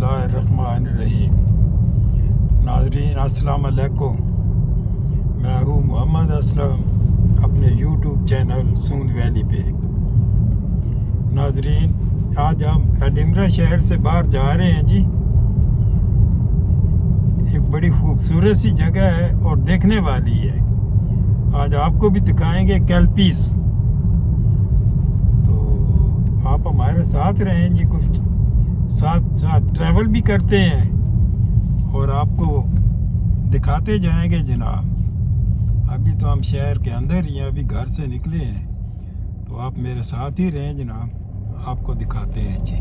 बिस्मिल्लाहिर्रहमानिर्रहीम। नाज़रीन अस्सलाम वालेकुम। मैं हूँ मोहम्मद असलम अपने यूट्यूब चैनल सूंद वैली पे। नाज़रीन आज हम एडिनबरा शहर से बाहर जा रहे हैं जी। एक बड़ी खूबसूरत सी जगह है और देखने वाली है। आज आपको भी दिखाएंगे कैल्पीस। तो आप हमारे साथ रहें जी, कुछ साथ साथ ट्रैवल भी करते हैं और आपको दिखाते जाएंगे जनाब। अभी तो हम शहर के अंदर ही हैं, अभी घर से निकले हैं, तो आप मेरे साथ ही रहें जनाब, आपको दिखाते हैं जी।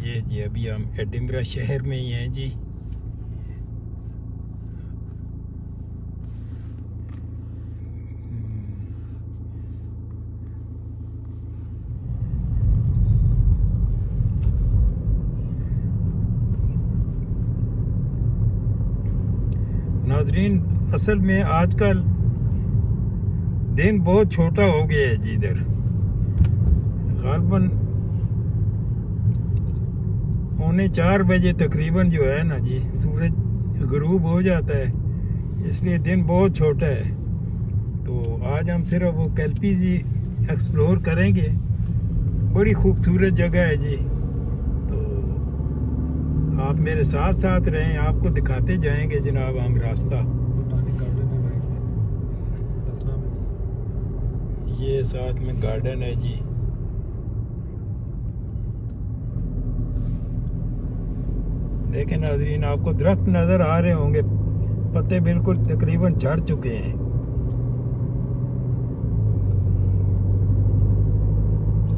ये जी अभी हम एडिनबरा शहर में ही हैं जी। नाजरीन असल में आजकल दिन बहुत छोटा हो गया है जी। इधर गालबन 3:45 तकरीबन जो है ना जी, सूरज गरूब हो जाता है, इसलिए दिन बहुत छोटा है। तो आज हम सिर्फ वो कैल्पीस ही एक्सप्लोर करेंगे। बड़ी खूबसूरत जगह है जी। तो आप मेरे साथ साथ रहें, आपको दिखाते जाएंगे जनाब हम रास्ता। बोटानिक गार्डन है राइट में, दसना में। ये साथ में गार्डन है जी। देखें नाजरीन, आपको दरख्त नज़र आ रहे होंगे, पत्ते बिल्कुल तकरीबन झड़ चुके हैं।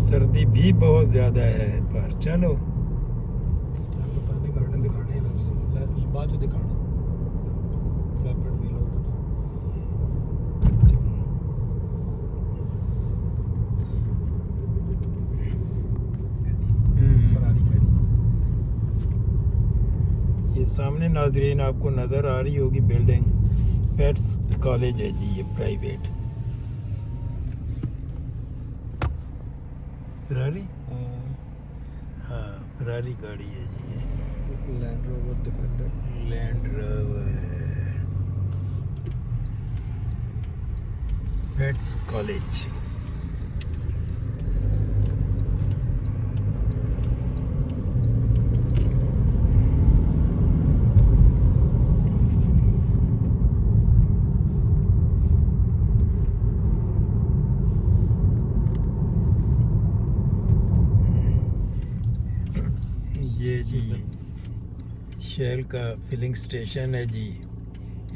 सर्दी भी बहुत ज़्यादा है, पर चलो बोटानिक गार्डन दिखाने हैं ना, बाद जो दिखाना सेपरेट भी लोग। फरारी खड़ी। ये सामने नाजरीन आपको नज़र आ रही होगी बिल्डिंग, पेट्स कॉलेज है जी, ये प्राइवेट। फरारी, हाँ फरारी गाड़ी है जी ये। Land rover defender. Land rover pets college. ये जी शेल का फिलिंग स्टेशन है जी।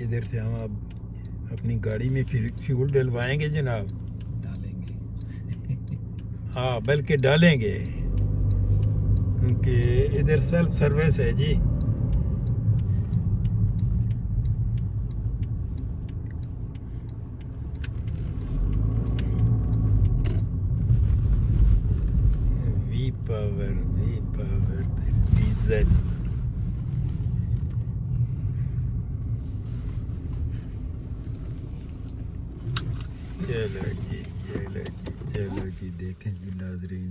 इधर से हम अब अपनी गाड़ी में फ्यूल डलवाएंगे जनाब। डालेंगे। हाँ बल्कि डालेंगे, क्योंकि इधर सेल्फ सर्विस है जी। We power diesel. चलो जी देखें जी नाजरीन,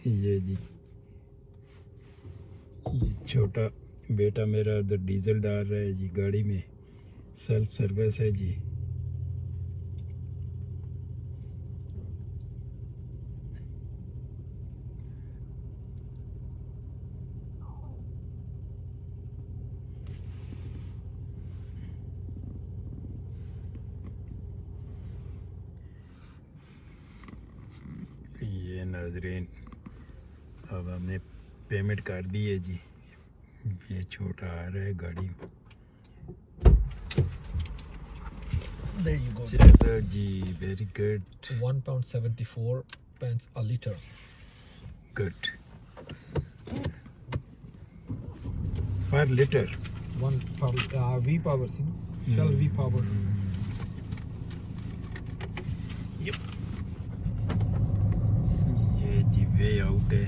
ये जी छोटा बेटा मेरा उधर डीजल डाल रहा है जी गाड़ी में, सेल्फ सर्विस है जी। ये नाजरीन अब हमने पेमेंट कर दी है जी। ये छोटा आ रहा है गाड़ी। There you go. चलो जी, very good. £1.74 a litre. Good per litre. One power, V power सी ना, Shell V power. ये जी वे आउट है।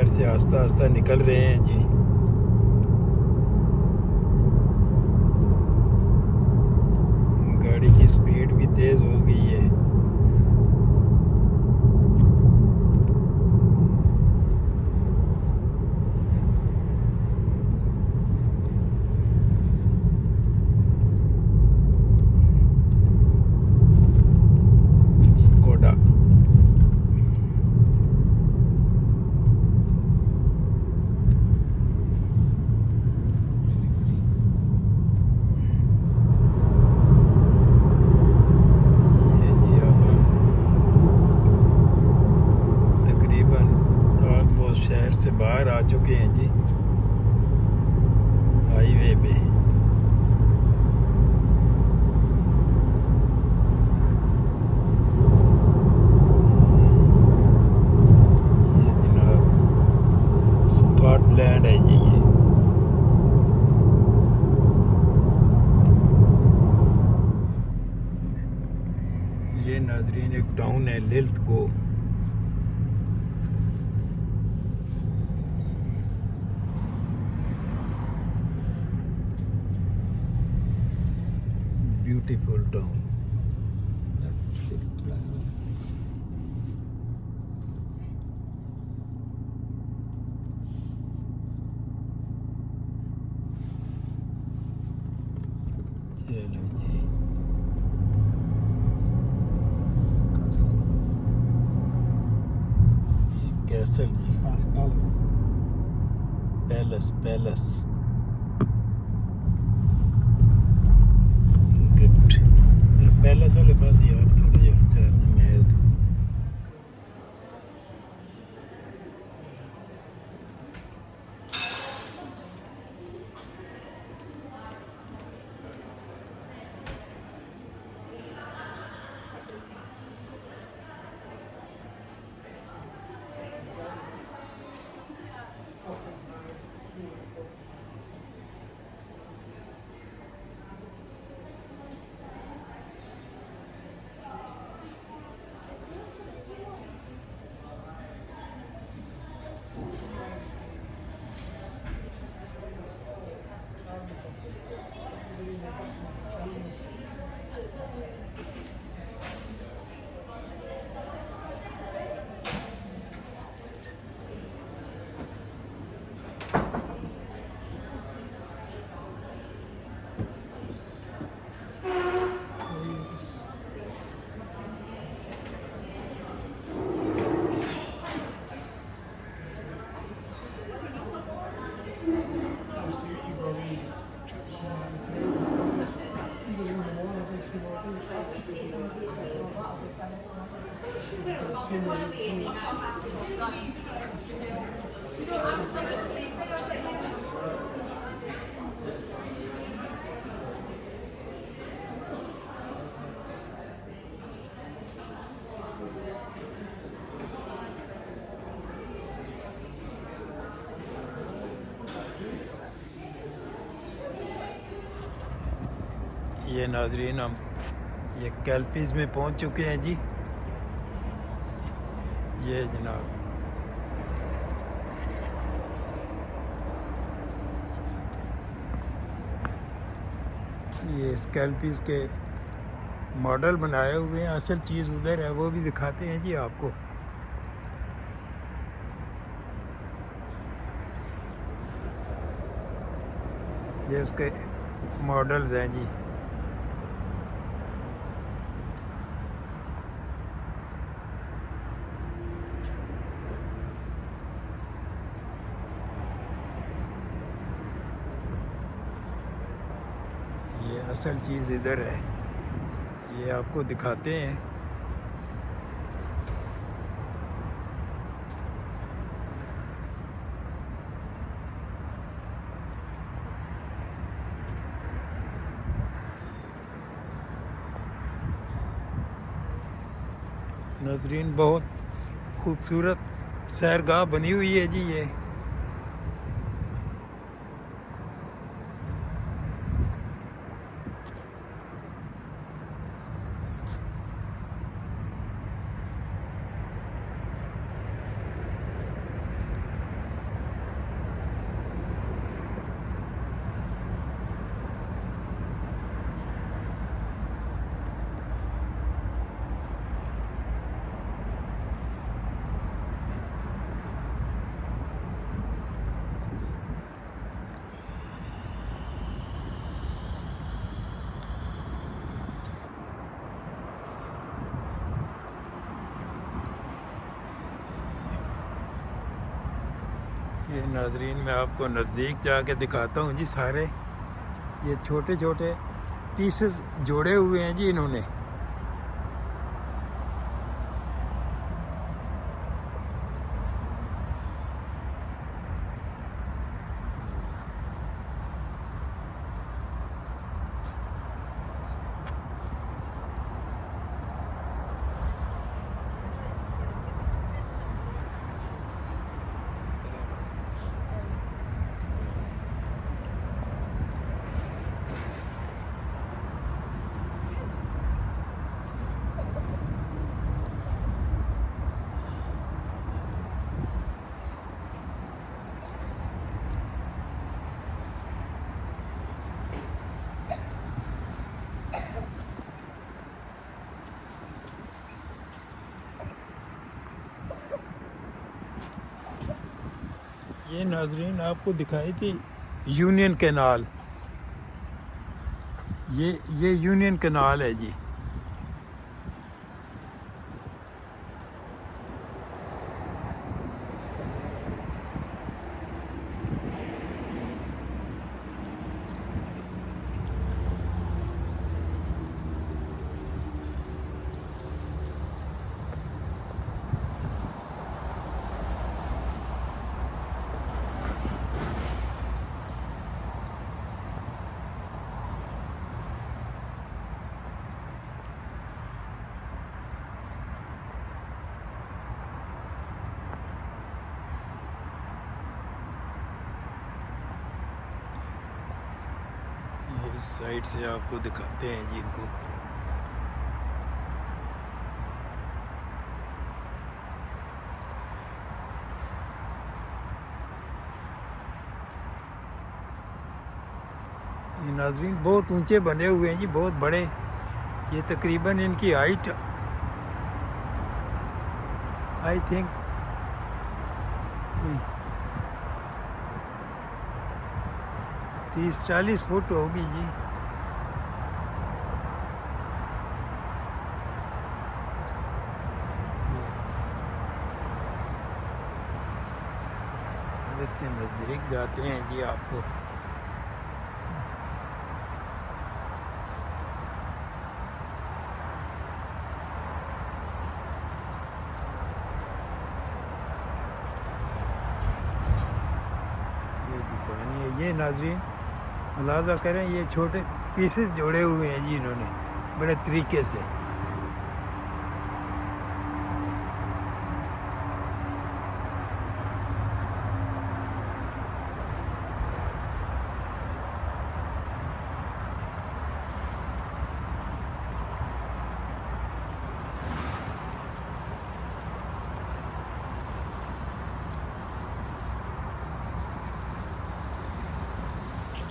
शहर से आस्ता आस्ता निकल रहे हैं जी। गाड़ी की स्पीड भी तेज हो गई है। स्कोडा ये जी, अब हम तकरीबन ऑलमोस्ट शहर से बाहर आ चुके हैं जी, हाईवे पे। ये जनाब स्कॉटलैंड है जी ये नाजरीन एक टाउन है लिल्थगो। Beautiful town. चलो जी, ये कैसल जी, पैलेस पैलेस गुड। पैलेस वाले पास यार थोड़ा यहाँ चलना मैं तो। ये नाजरीन हम ये कैल्पीज में पहुंच चुके हैं जी। ये जनाब ये स्कैल्पीज के मॉडल बनाए हुए हैं, असल चीज़ उधर है, वो भी दिखाते हैं जी आपको। ये उसके मॉडल्स हैं जी। ये असल चीज़ इधर है, ये आपको दिखाते हैं। नाज़रीन बहुत खूबसूरत सैरगाह बनी हुई है जी ये। ये नाजरीन मैं आपको नज़दीक जाके दिखाता हूँ जी। सारे ये छोटे छोटे पीसेस जोड़े हुए हैं जी इन्होंने। ये नाजरीन आपको दिखाई थी यूनियन कैनाल। ये यूनियन कैनाल है जी। इस साइड से आपको दिखाते हैं जी इनको। ये नाजरीन बहुत ऊंचे बने हुए हैं जी, बहुत बड़े। ये तकरीबन इनकी हाइट आई थिंक 30-40 फुट होगी जी। अब इसके नज़दीक जाते हैं जी आपको। ये जी पानी है। ये नाजरीन मुलाजा करें, ये छोटे पीसेस जोड़े हुए हैं जी इन्होंने बड़े तरीके से।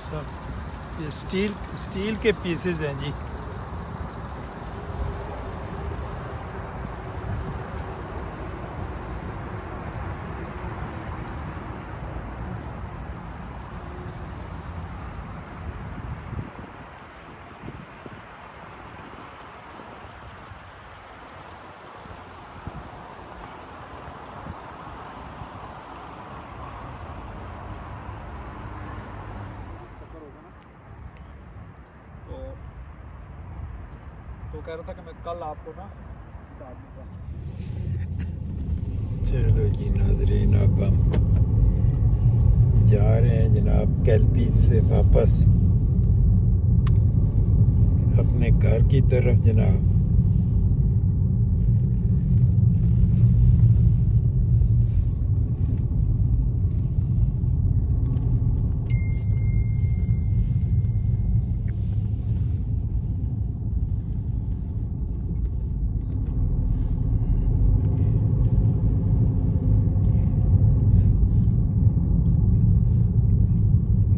सब ये स्टील के पीसेस हैं जी। तो कह रहा था कि मैं कल आपको ना चलो जी नाजरीन, अब हम जा रहे हैं जनाब कैल्पीस से वापस अपने घर की तरफ जनाब।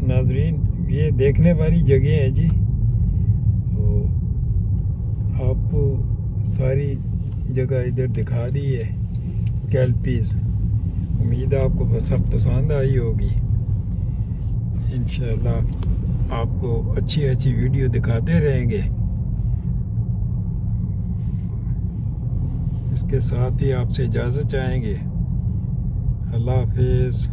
नाजरीन ये देखने वाली जगह है जी, तो आपको सारी जगह इधर दिखा दी है कैल्पीस। उम्मीद है आपको सब पसंद आई होगी। इंशाल्लाह आपको अच्छी अच्छी वीडियो दिखाते रहेंगे। इसके साथ ही आपसे इजाज़त चाहेंगे। अल्लाह हाफिज़।